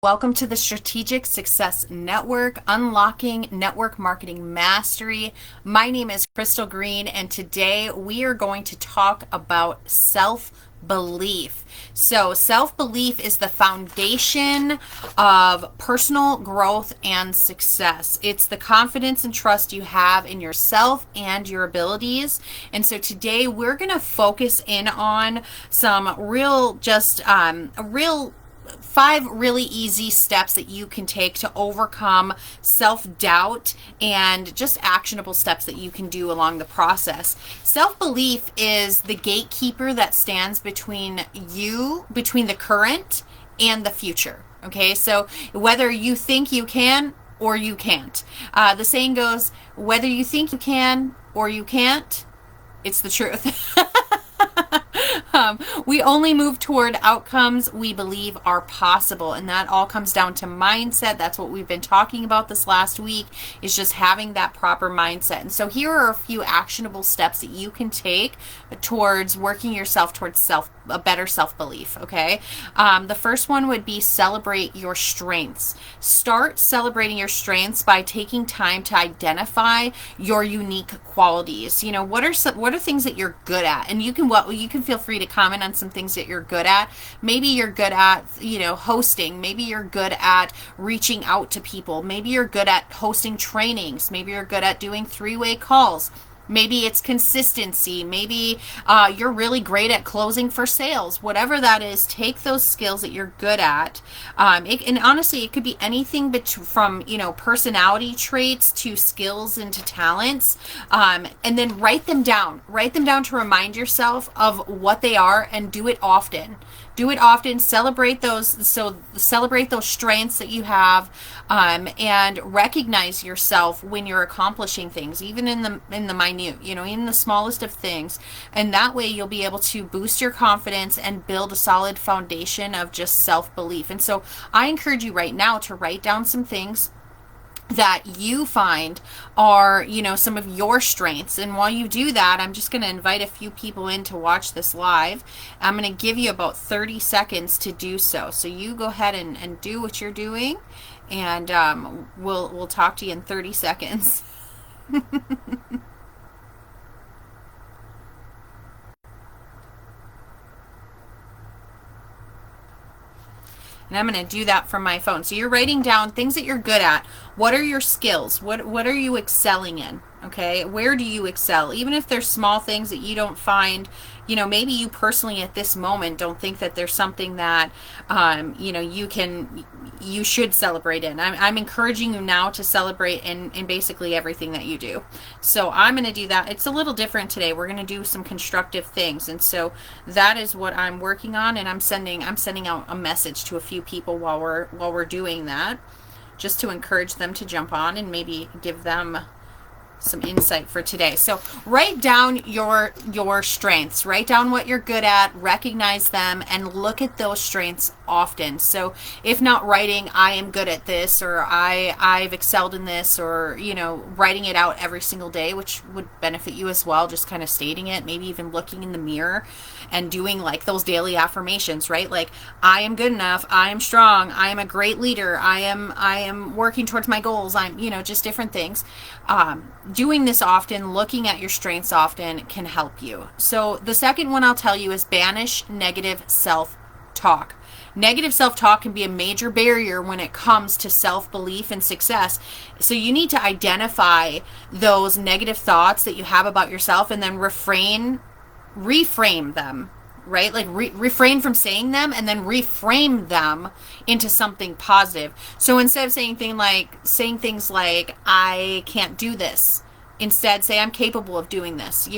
Welcome to the Strategic Success Network, Unlocking Network Marketing Mastery. My name is Crystal Green, and today we are going to talk about self-belief. So, self-belief is the foundation of personal growth and success. It's the confidence and trust you have in yourself and your abilities. And so today we're going to focus in on some real 5 really easy steps that you can take to overcome self-doubt and just actionable steps that you can do along the process. Self-belief is the gatekeeper that stands between the current and the future. Okay, so whether you think you can or you can't. The saying goes, whether you think you can or you can't, it's the truth. We only move toward outcomes we believe are possible, and that all comes down to mindset. That's what we've been talking about this last week, is just having that proper mindset. And so here are a few actionable steps that you can take towards working yourself towards a better self-belief. Okay, the first one would be celebrate your strengths. Start celebrating your strengths by taking time to identify your unique qualities. You know, what are things that you're good at, and you can feel free to comment on some things that you're good at. Maybe you're good at, hosting. Maybe you're good at reaching out to people. Maybe you're good at hosting trainings. Maybe you're good at doing 3-way calls. Maybe it's consistency. Maybe you're really great at closing for sales. Whatever that is, take those skills that you're good at. And honestly, it could be anything from personality traits to skills and to talents. And then write them down. Write them down to remind yourself of what they are, and do it often. Do it often. Celebrate those. So celebrate those strengths that you have, and recognize yourself when you're accomplishing things, even in the minute, in the smallest of things. And that way, you'll be able to boost your confidence and build a solid foundation of just self-belief. And so, I encourage you right now to write down some things that you find are, some of your strengths. And while you do that, I'm just going to invite a few people in to watch this live. I'm going to give you about 30 seconds to do so. So you go ahead and do what you're doing, and we'll talk to you in 30 seconds. And I'm going to do that from my phone. So you're writing down things that you're good at. What are your skills? What are you excelling in? Okay, where do you excel? Even if there's small things that you don't find, maybe you personally at this moment don't think that there's something that, you should celebrate in. I'm encouraging you now to celebrate in basically everything that you do. So I'm going to do that. It's a little different today. We're going to do some constructive things. And so that is what I'm working on. And I'm sending out a message to a few people while we're doing that, just to encourage them to jump on and maybe give them some insight for today. So write down your strengths. Write down what you're good at, recognize them, and look at those strengths often. So if not writing, I am good at this, or I've excelled in this, or writing it out every single day, which would benefit you as well, just kind of stating it, maybe even looking in the mirror and doing like those daily affirmations, right? Like, I am good enough, I am strong, I am a great leader, I am working towards my goals, I'm just different things. Doing this often, looking at your strengths often, can help you. So the second one I'll tell you is banish negative self-talk. Negative self-talk can be a major barrier when it comes to self-belief and success. So you need to identify those negative thoughts that you have about yourself, and then reframe them, right? Like refrain from saying them, and then reframe them into something positive. So instead of saying things like I can't do this, instead say I'm capable of doing this.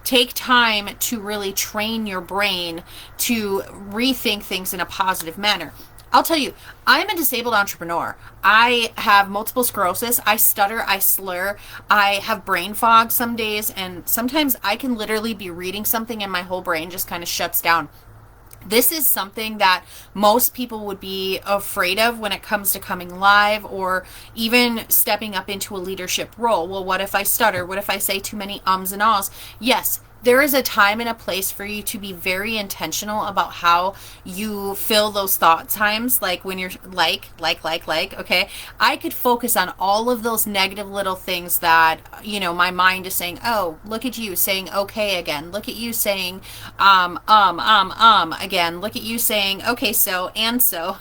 Take time to really train your brain to rethink things in a positive manner. I'll tell you, I'm a disabled entrepreneur. I have multiple sclerosis. I stutter, I slur, I have brain fog some days, and sometimes I can literally be reading something and my whole brain just kind of shuts down. This is something that most people would be afraid of when it comes to coming live or even stepping up into a leadership role. Well, what if I stutter? What if I say too many ums and ahs? Yes, There is a time and a place for you to be very intentional about how you fill those thought times. Like when you're okay, I could focus on all of those negative little things that, my mind is saying, oh, look at you saying okay again, look at you saying again, look at you saying okay, so and so.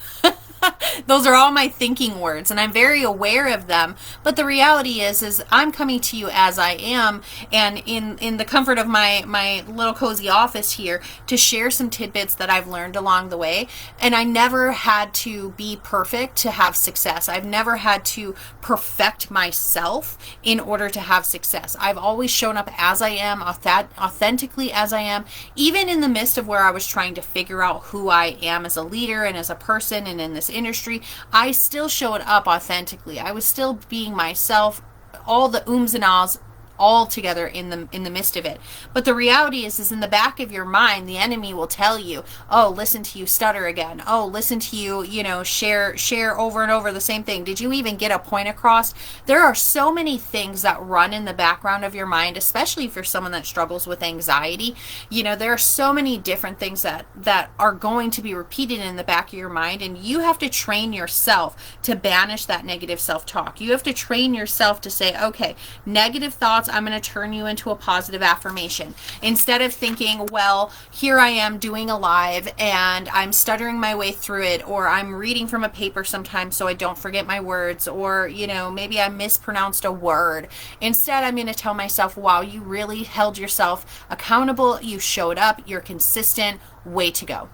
Those are all my thinking words, and I'm very aware of them. But the reality is I'm coming to you as I am, and in the comfort of my little cozy office here, to share some tidbits that I've learned along the way. And I never had to be perfect to have success. I've never had to perfect myself in order to have success. I've always shown up as I am, authentically as I am, even in the midst of where I was trying to figure out who I am as a leader and as a person and in this industry. I still showed up authentically. I was still being myself, all the ums and ahs all together in the midst of it. But the reality is in the back of your mind, the enemy will tell you, oh, listen to you stutter again. Oh, listen to you, share over and over the same thing. Did you even get a point across? There are so many things that run in the background of your mind, especially if you're someone that struggles with anxiety. There are so many different things that are going to be repeated in the back of your mind, and you have to train yourself to banish that negative self-talk. You have to train yourself to say, okay, negative thoughts, I'm going to turn you into a positive affirmation. Instead of thinking, well, here I am doing a live and I'm stuttering my way through it, or I'm reading from a paper sometimes so I don't forget my words, or, maybe I mispronounced a word. Instead, I'm going to tell myself, wow, you really held yourself accountable. You showed up. You're consistent. Way to go.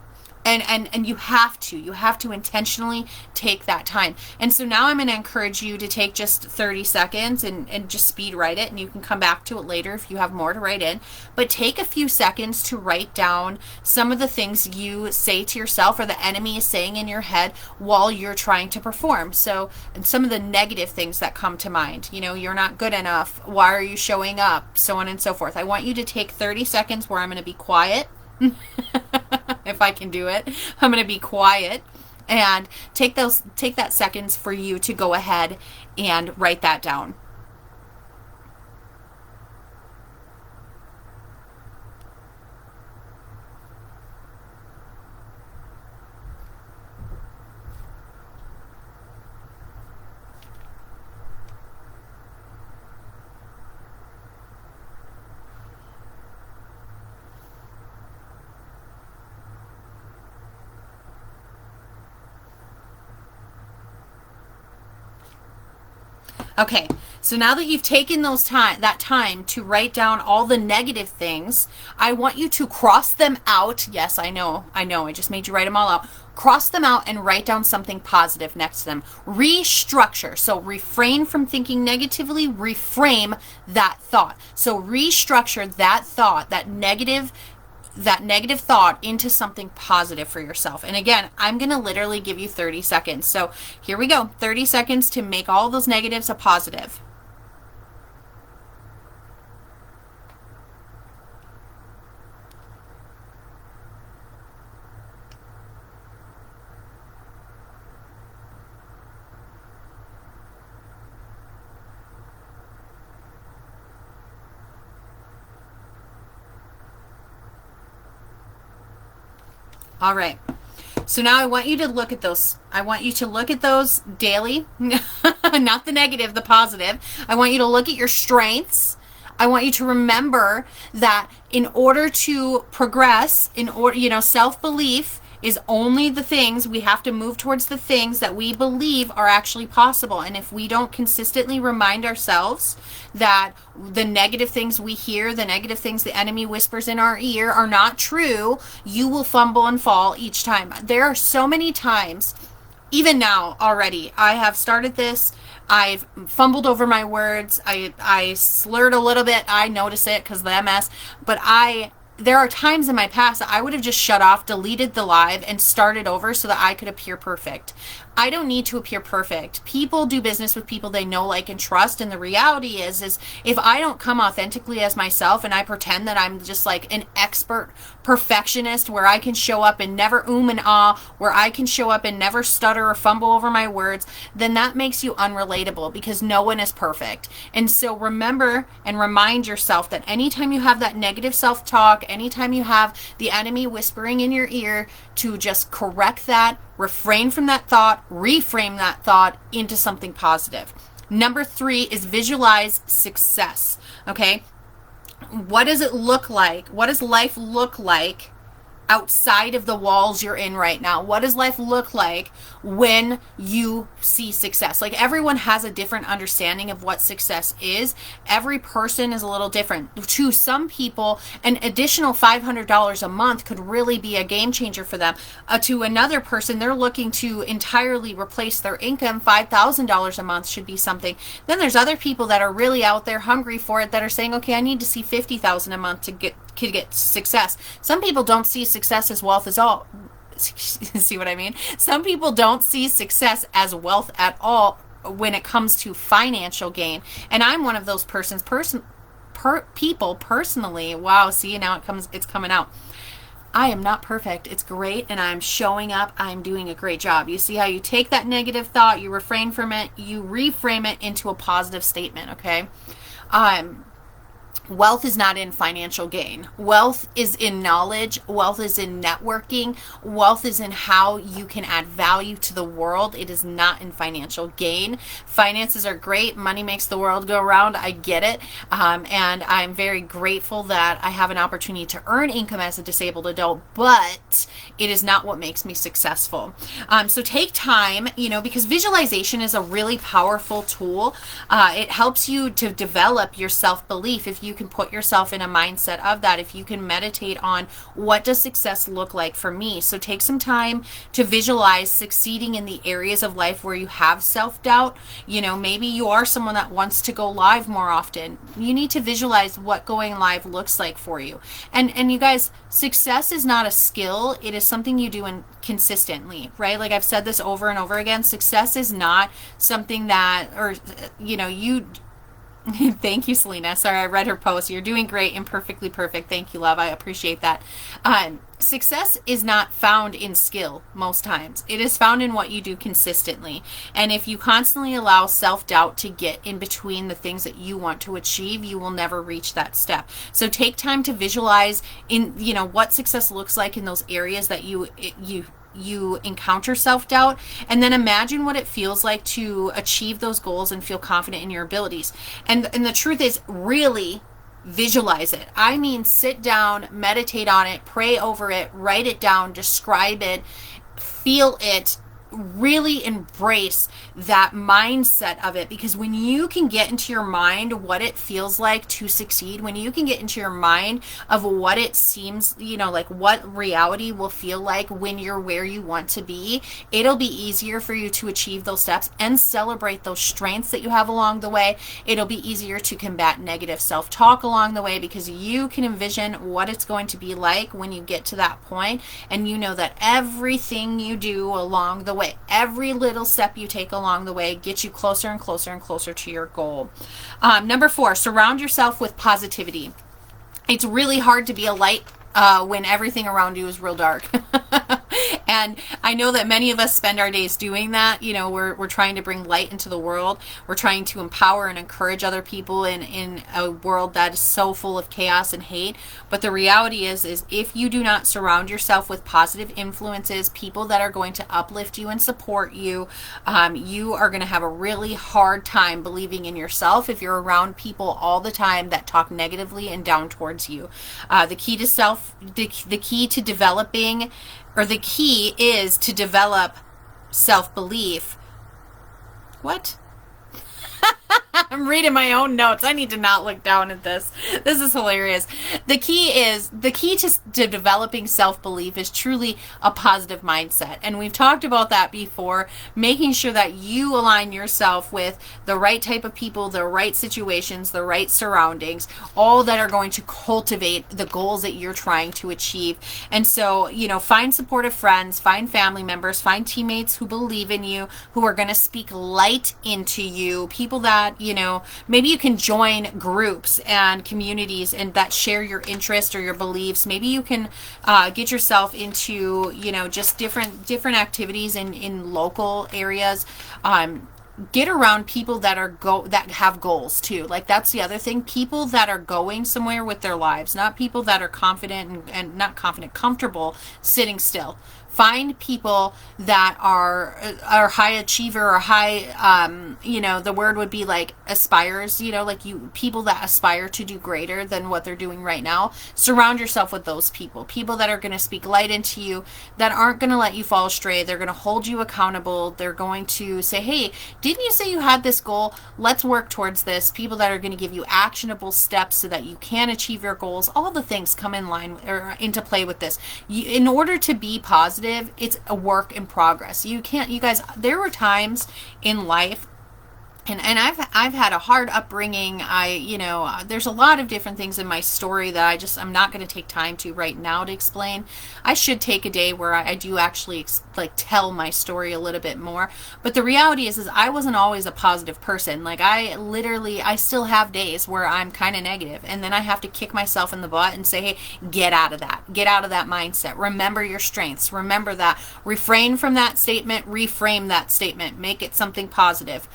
And you have to intentionally take that time. And so now I'm going to encourage you to take just 30 seconds and just speed write it, and you can come back to it later if you have more to write in. But take a few seconds to write down some of the things you say to yourself or the enemy is saying in your head while you're trying to perform. So, and some of the negative things that come to mind, you're not good enough. Why are you showing up? So on and so forth. I want you to take 30 seconds where I'm going to be quiet. If I can do it, I'm going to be quiet and take that seconds for you to go ahead and write that down. Okay, so now that you've taken that time to write down all the negative things, I want you to cross them out. Yes, I know, I just made you write them all out. Cross them out and write down something positive next to them. Restructure. So refrain from thinking negatively, reframe that thought. So restructure that thought, that negative thought into something positive for yourself. And again, I'm going to literally give you 30 seconds. So here we go. 30 seconds to make all those negatives a positive. All right. So now I want you to look at those. I want you to look at those daily, not the negative, the positive. I want you to look at your strengths. I want you to remember that in order to progress, self-belief is only the things, we have to move towards the things that we believe are actually possible. And if we don't consistently remind ourselves that the negative things we hear, the negative things the enemy whispers in our ear are not true, you will fumble and fall each time. There are so many times, even now already, I have started this, I've fumbled over my words, I slurred a little bit, I notice it because of the MS, but there are times in my past that I would have just shut off, deleted the live, and started over so that I could appear perfect. I don't need to appear perfect. People do business with people they know, like, and trust. And the reality is if I don't come authentically as myself and I pretend that I'm just like an expert perfectionist where I can show up and never and ah, where I can show up and never stutter or fumble over my words, then that makes you unrelatable because no one is perfect. And so remember and remind yourself that anytime you have that negative self-talk, anytime you have the enemy whispering in your ear, to just correct that, refrain from that thought, reframe that thought into something positive. Number 3 is visualize success. Okay. What does it look like? What does life look like outside of the walls you're in right now? What does life look like when you see success? Like, everyone has a different understanding of what success is. Every person is a little different. To some people, an additional $500 a month could really be a game changer for them. To another person, they're looking to entirely replace their income. $5,000 a month should be something. Then there's other people that are really out there hungry for it, that are saying, okay, I need to see $50,000 a month to get success. Some people don't see success as wealth as all. See what I mean? Some people don't see success as wealth at all when it comes to financial gain. And I'm one of those people personally. Wow, see, now it's coming out. I am not perfect. It's great, and I'm showing up. I'm doing a great job. You see how you take that negative thought, you refrain from it, you reframe it into a positive statement, okay? Wealth is not in financial gain. Wealth is in knowledge. Wealth is in networking. Wealth is in how you can add value to the world. It is not in financial gain. Finances are great. Money makes the world go round. I get it. And I'm very grateful that I have an opportunity to earn income as a disabled adult, but it is not what makes me successful. So take time, because visualization is a really powerful tool. It helps you to develop your self-belief. If you can put yourself in a mindset of that, if you can meditate on what does success look like for me. So take some time to visualize succeeding in the areas of life where you have self-doubt. Maybe you are someone that wants to go live more often. You need to visualize what going live looks like for you. And you guys, success is not a skill. It is something you do consistently, right? Like I've said this over and over again, success is not something that, you thank you, Selena. Sorry, I read her post. You're doing great and perfectly perfect. Thank you, love. I appreciate that. Success is not found in skill most times. It is found in what you do consistently. And if you constantly allow self-doubt to get in between the things that you want to achieve, you will never reach that step. So take time to visualize what success looks like in those areas that you encounter self-doubt, and then imagine what it feels like to achieve those goals and feel confident in your abilities. And the truth is, really visualize it. I mean, sit down, meditate on it, pray over it, write it down, describe it, feel it, really embrace that mindset of it, because when you can get into your mind what it feels like to succeed, when you can get into your mind of what it seems, like what reality will feel like when you're where you want to be, it'll be easier for you to achieve those steps and celebrate those strengths that you have along the way. It'll be easier to combat negative self-talk along the way, because you can envision what it's going to be like when you get to that point, and you know that everything you do along the way, every little step you take along the way, gets you closer and closer and closer to your goal. Number 4, surround yourself with positivity. It's really hard to be a light when everything around you is real dark. And I know that many of us spend our days doing that. We're trying to bring light into the world. We're trying to empower and encourage other people in a world that is so full of chaos and hate. But the reality is if you do not surround yourself with positive influences, people that are going to uplift you and support you, you are going to have a really hard time believing in yourself if you're around people all the time that talk negatively and down towards you. The key is to develop self-belief. What? I'm reading my own notes. I need to not look down at this. This is hilarious. The key to developing self-belief is truly a positive mindset. And we've talked about that before, making sure that you align yourself with the right type of people, the right situations, the right surroundings, all that are going to cultivate the goals that you're trying to achieve. And so, find supportive friends, find family members, find teammates who believe in you, who are going to speak light into you, people that, maybe you can join groups and communities and that share your interest or your beliefs. Maybe you can get yourself into, just different activities in local areas. Get around people that that have goals too. Like, that's the other thing. People that are going somewhere with their lives, not people that are confident and not confident, comfortable sitting still. Find people that are high achiever or high, the word would be like aspires, people that aspire to do greater than what they're doing right now. Surround yourself with those people that are going to speak light into you, that aren't going to let you fall astray. They're going to hold you accountable. They're going to say, hey, didn't you say you had this goal? Let's work towards this. People that are going to give you actionable steps so that you can achieve your goals. All the things come in line or into play with this. In order to be positive, it's a work in progress. You guys, there were times in life, and I've had a hard upbringing. There's a lot of different things in my story that I'm not going to take time to right now to explain. I should take a day where I do actually tell my story a little bit more. But the reality is I wasn't always a positive person. Like, I still have days where I'm kind of negative, and then I have to kick myself in the butt and say, hey, get out of that mindset. Remember your strengths. Remember that. Refrain from that statement. Reframe that statement. Make it something positive.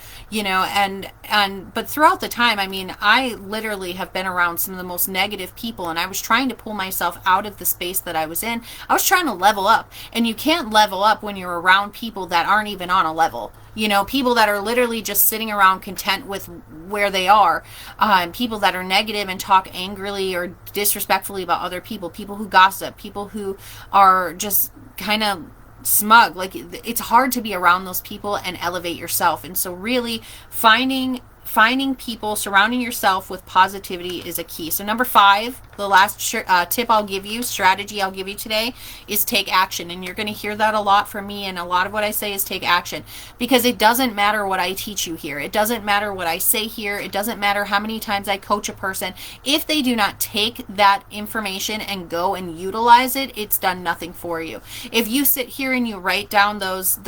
But throughout the time, I literally have been around some of the most negative people, and I was trying to pull myself out of the space that I was in. I was trying to level up, and you can't level up when you're around people that aren't even on a level. People that are literally just sitting around content with where they are. People that are negative and talk angrily or disrespectfully about other people. People who gossip. People who are just kind of smug. Like, it's hard to be around those people and elevate yourself. And so really finding people, surrounding yourself with positivity is a key. So number 5, the last tip I'll give you, strategy I'll give you today, is take action. And you're going to hear that a lot from me, and a lot of what I say is take action, because it doesn't matter what I teach you here. It doesn't matter what I say here. It doesn't matter how many times I coach a person. If they do not take that information and go and utilize it, it's done nothing for you. If you sit here and you write down those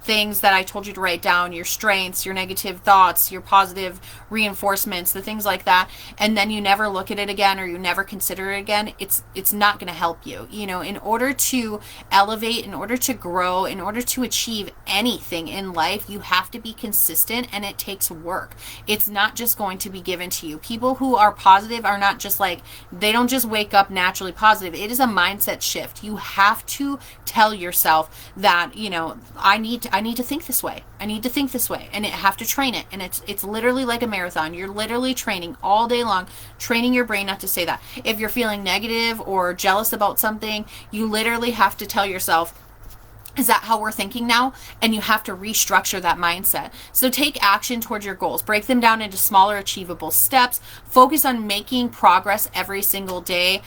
things that I told you to write down, your strengths, your negative thoughts, your positive reinforcements, the things like that, and then you never look at it again or you never consider it again, it's not going to help you. In order to elevate, in order to grow, in order to achieve anything in life, you have to be consistent, and it takes work. It's not just going to be given to you. People who are positive are not just they don't just wake up naturally positive. It is a mindset shift. You have to tell yourself that, I need to think this way. I need to think this way, and I have to train it. And it's literally like a marathon. You're literally training all day long, training your brain not to say that. If you're feeling negative or jealous about something, you literally have to tell yourself, is that how we're thinking now? And you have to restructure that mindset. So take action towards your goals. Break them down into smaller, achievable steps. Focus on making progress every single day.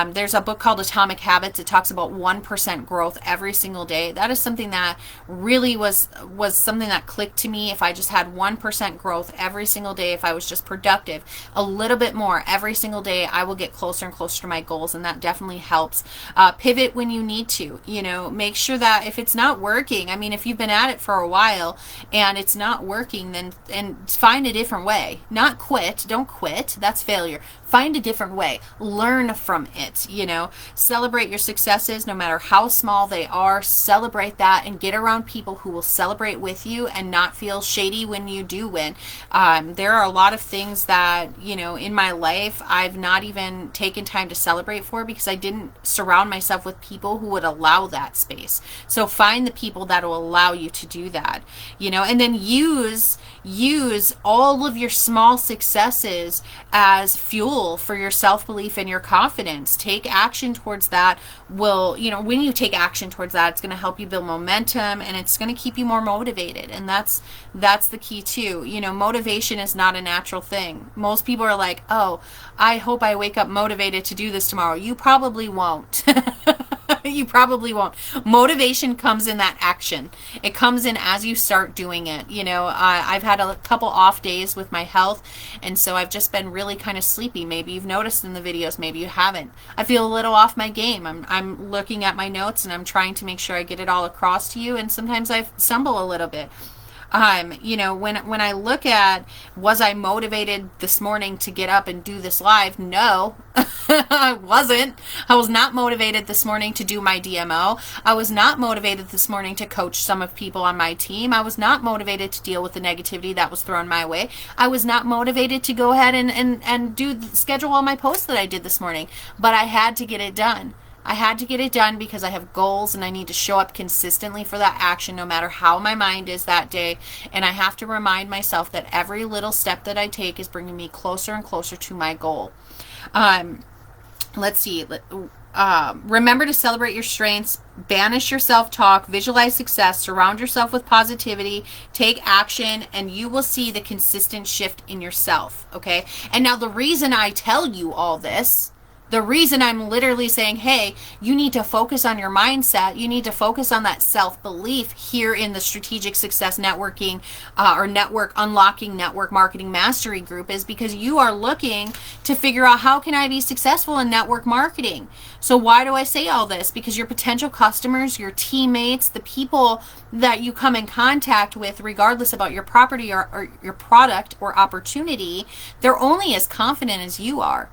There's a book called Atomic Habits. It talks about 1% growth every single day. That is something that really was something that clicked to me. If I just had 1% growth every single day, if I was just productive a little bit more every single day, I will get closer and closer to my goals, and that definitely helps. Pivot when you need to. Make sure that if it's not working, if you've been at it for a while and it's not working, then find a different way. Not quit. Don't quit. That's failure. Find a different way. Learn from it. Celebrate your successes, no matter how small they are. Celebrate that, and get around people who will celebrate with you and not feel shady when you do win. There are a lot of things that, in my life, I've not even taken time to celebrate for because I didn't surround myself with people who would allow that space. So find the people that will allow you to do that, and then use all of your small successes as fuel fuel for your self-belief and your confidence. Take action towards that. When you take action towards that, it's going to help you build momentum, and it's going to keep you more motivated. And that's the key too. Motivation is not a natural thing. Most people are like, oh, I hope I wake up motivated to do this tomorrow. You probably won't. You probably won't. Motivation comes in that action. It comes in as you start doing it. I've had a couple off days with my health, and so I've just been really kind of sleepy. Maybe you've noticed in the videos, maybe you haven't. I feel a little off my game. I'm looking at my notes and I'm trying to make sure I get it all across to you, and sometimes I stumble a little bit. When I look at, was I motivated this morning to get up and do this live? No, I wasn't. I was not motivated this morning to do my DMO. I was not motivated this morning to coach some of people on my team. I was not motivated to deal with the negativity that was thrown my way. I was not motivated to go ahead and schedule all my posts that I did this morning, but I had to get it done. I had to get it done because I have goals and I need to show up consistently for that action no matter how my mind is that day. And I have to remind myself that every little step that I take is bringing me closer and closer to my goal. Let's see. Remember to celebrate your strengths, banish your self-talk, visualize success, surround yourself with positivity, take action, and you will see the consistent shift in yourself. Okay. And now the reason I tell you all this, the reason I'm literally saying, hey, you need to focus on your mindset, you need to focus on that self-belief here in the Strategic Success Networking or Unlocking Network Marketing Mastery group, is because you are looking to figure out, how can I be successful in network marketing? So why do I say all this? Because your potential customers, your teammates, the people that you come in contact with, regardless about your property or your product or opportunity, they're only as confident as you are.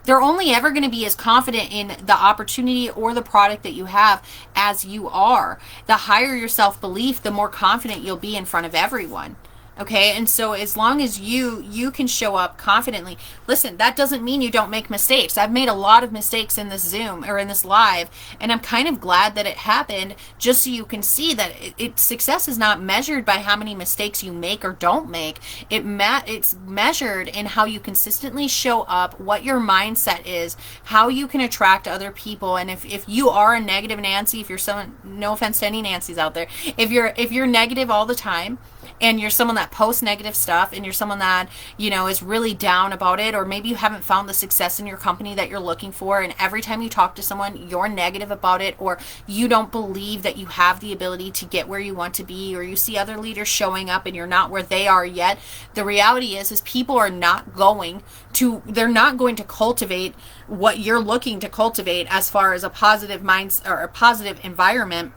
They're only ever going to be as confident in the opportunity or the product that you have as you are. The higher your self-belief, the more confident you'll be in front of everyone. Okay, and so as long as you can show up confidently, listen, that doesn't mean you don't make mistakes. I've made a lot of mistakes in this Zoom or in this live, and I'm kind of glad that it happened, just so you can see that success is not measured by how many mistakes you make or don't make. It's measured in how you consistently show up, what your mindset is, how you can attract other people. And if you are a negative Nancy, if you're someone, no offense to any Nancys out there, if you're negative all the time, and you're someone that posts negative stuff, and you're someone that, is really down about it, or maybe you haven't found the success in your company that you're looking for, and every time you talk to someone, you're negative about it, or you don't believe that you have the ability to get where you want to be, or you see other leaders showing up and you're not where they are yet, the reality is people are not going to cultivate what you're looking to cultivate as far as a positive mindset or a positive environment,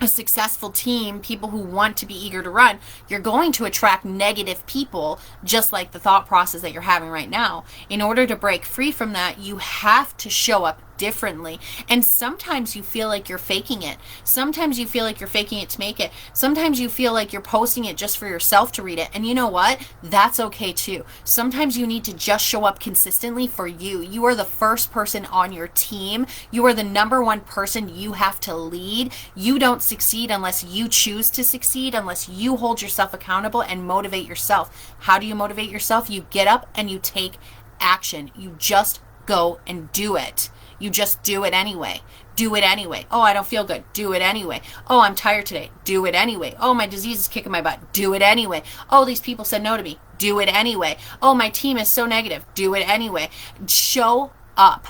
a successful team, people who want to be eager to run. You're going to attract negative people, just like the thought process that you're having right now. In order to break free from that, you have to show up differently. And sometimes you feel like you're faking it. Sometimes you feel like you're faking it to make it. Sometimes you feel like you're posting it just for yourself to read it. And you know what? That's okay too. Sometimes you need to just show up consistently for you. You are the first person on your team. You are the number one person you have to lead. You don't succeed unless you choose to succeed, unless you hold yourself accountable and motivate yourself. How do you motivate yourself? You get up and you take action. You just go and do it. You just do it anyway. Do it anyway. Oh, I don't feel good. Do it anyway. Oh, I'm tired today. Do it anyway. Oh, my disease is kicking my butt. Do it anyway. Oh, these people said no to me. Do it anyway. Oh, my team is so negative. Do it anyway. Show up.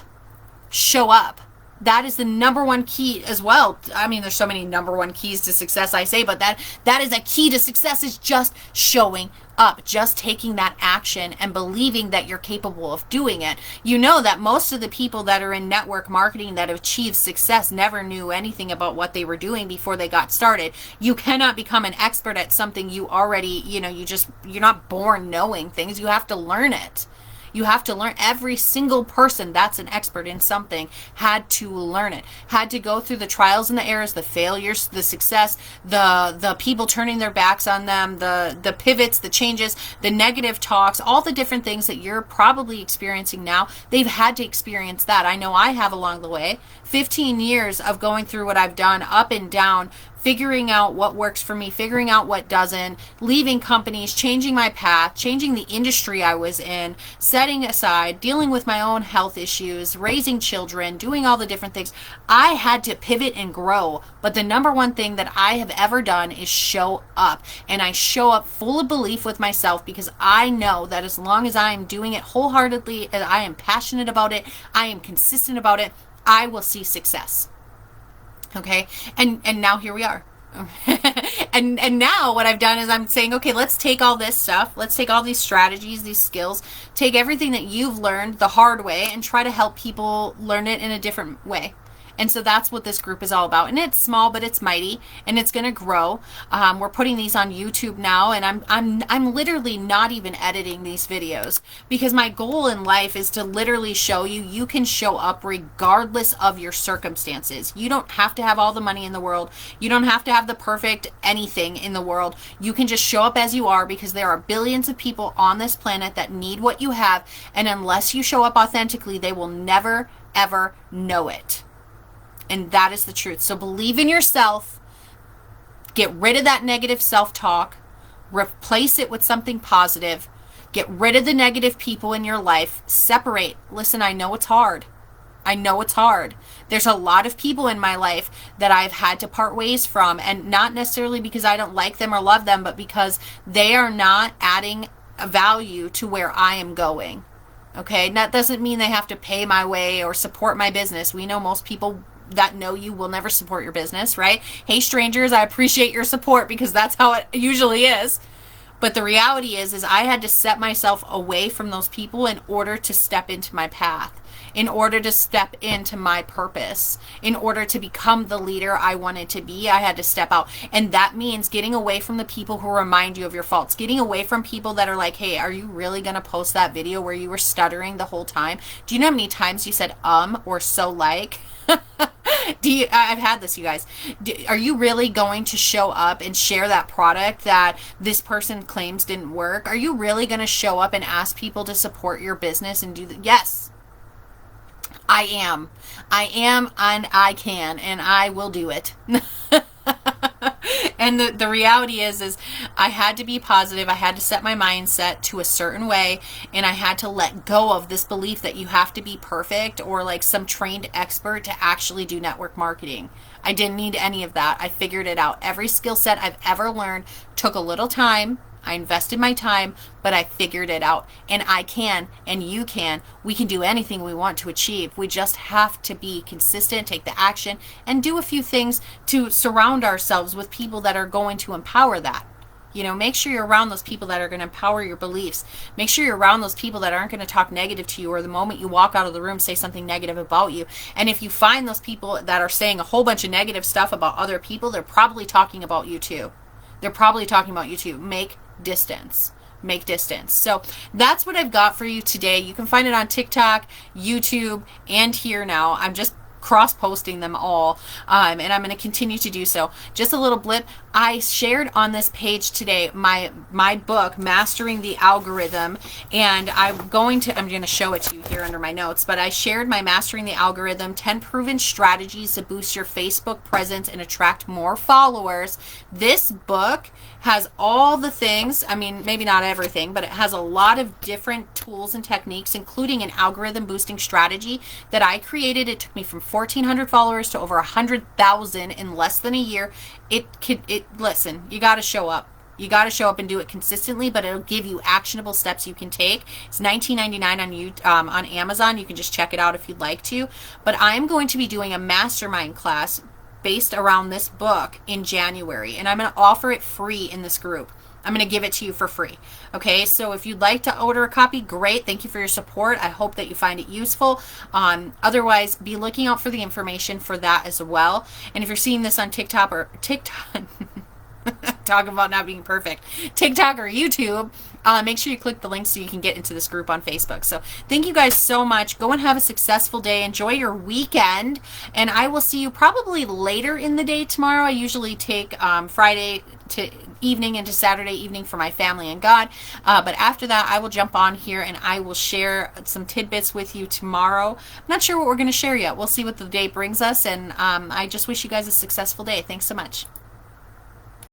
Show up. That is the number one key as well. I mean, there's so many number one keys to success, I say, but that is a key to success, is just showing up, just taking that action and believing that you're capable of doing it. You know that most of the people that are in network marketing that achieve success never knew anything about what they were doing before they got started. You cannot become an expert at something you already, you're not born knowing things. You have to learn it. You have to learn. Every single person that's an expert in something had to learn it, had to go through the trials and the errors, the failures, the success, the people turning their backs on them, the pivots, the changes, the negative talks, all the different things that you're probably experiencing now. They've had to experience that. I know I have along the way. 15 years of going through what I've done up and down, figuring out what works for me, figuring out what doesn't, leaving companies, changing my path, changing the industry I was in, setting aside, dealing with my own health issues, raising children, doing all the different things. I had to pivot and grow. But the number one thing that I have ever done is show up. And I show up full of belief with myself, because I know that as long as I am doing it wholeheartedly, and I am passionate about it, I am consistent about it, I will see success. Okay. And now here we are. and now what I've done is I'm saying, okay, let's take all this stuff. Let's take all these strategies, these skills, take everything that you've learned the hard way and try to help people learn it in a different way. And so that's what this group is all about. And it's small, but it's mighty, and it's going to grow. We're putting these on YouTube now, and I'm literally not even editing these videos, because my goal in life is to literally show you can show up regardless of your circumstances. You don't have to have all the money in the world. You don't have to have the perfect anything in the world. You can just show up as you are, because there are billions of people on this planet that need what you have. And unless you show up authentically, they will never, ever know it. And that is the truth. So believe in yourself. Get rid of that negative self-talk. Replace it with something positive. Get rid of the negative people in your life. Separate. Listen, I know it's hard. I know it's hard. There's a lot of people in my life that I've had to part ways from, and not necessarily because I don't like them or love them, but because they are not adding a value to where I am going. Okay? And that doesn't mean they have to pay my way or support my business. We know most people that know you will never support your business, right? Hey, strangers, I appreciate your support, because that's how it usually is. But the reality is I had to set myself away from those people in order to step into my path, in order to step into my purpose, in order to become the leader I wanted to be. I had to step out. And that means getting away from the people who remind you of your faults, getting away from people that are like, hey, are you really going to post that video where you were stuttering the whole time? Do you know how many times you said or so like? I've had this, you guys. Are you really going to show up and share that product that this person claims didn't work? Are you really going to show up and ask people to support your business and do that? Yes, I am. And I can, and I will do it. And the reality is I had to be positive. I had to set my mindset to a certain way, and I had to let go of this belief that you have to be perfect or like some trained expert to actually do network marketing. I didn't need any of that. I figured it out. Every skill set I've ever learned took a little time. I invested my time, but I figured it out. And I can, and you can. We can do anything we want to achieve. We just have to be consistent, take the action, and do a few things to surround ourselves with people that are going to empower that. You know, make sure you're around those people that are going to empower your beliefs. Make sure you're around those people that aren't going to talk negative to you, or the moment you walk out of the room say something negative about you. And if you find those people that are saying a whole bunch of negative stuff about other people, they're probably talking about you too. They're probably talking about you too. Make distance. So that's what I've got for you today. You can find it on TikTok, YouTube, and here now. I'm just cross-posting them all, and I'm going to continue to do so. Just a little blip. I shared on this page today my book, Mastering the Algorithm, and I'm going to show it to you here under my notes, but I shared my Mastering the Algorithm, 10 proven strategies to boost your Facebook presence and attract more followers. This book has all the things, I mean, maybe not everything, but it has a lot of different tools and techniques, including an algorithm boosting strategy that I created. It took me from 1,400 followers to over 100,000 in less than a year. Listen, you got to show up. You got to show up and do it consistently, but it'll give you actionable steps you can take. It's $19.99 on Amazon. You can just check it out if you'd like to. But I'm going to be doing a mastermind class based around this book in January, and I'm going to offer it free in this group. I'm going to give it to you for free. Okay, so if you'd like to order a copy, great. Thank you for your support. I hope that you find it useful. Otherwise, be looking out for the information for that as well. And if you're seeing this on TikTok Talk about not being perfect. TikTok or YouTube. Make sure you click the link so you can get into this group on Facebook. So thank you guys so much. Go and have a successful day. Enjoy your weekend. And I will see you probably later in the day tomorrow. I usually take Friday to evening into Saturday evening for my family and God. But after that, I will jump on here and I will share some tidbits with you tomorrow. I'm not sure what we're going to share yet. We'll see what the day brings us. And I just wish you guys a successful day. Thanks so much.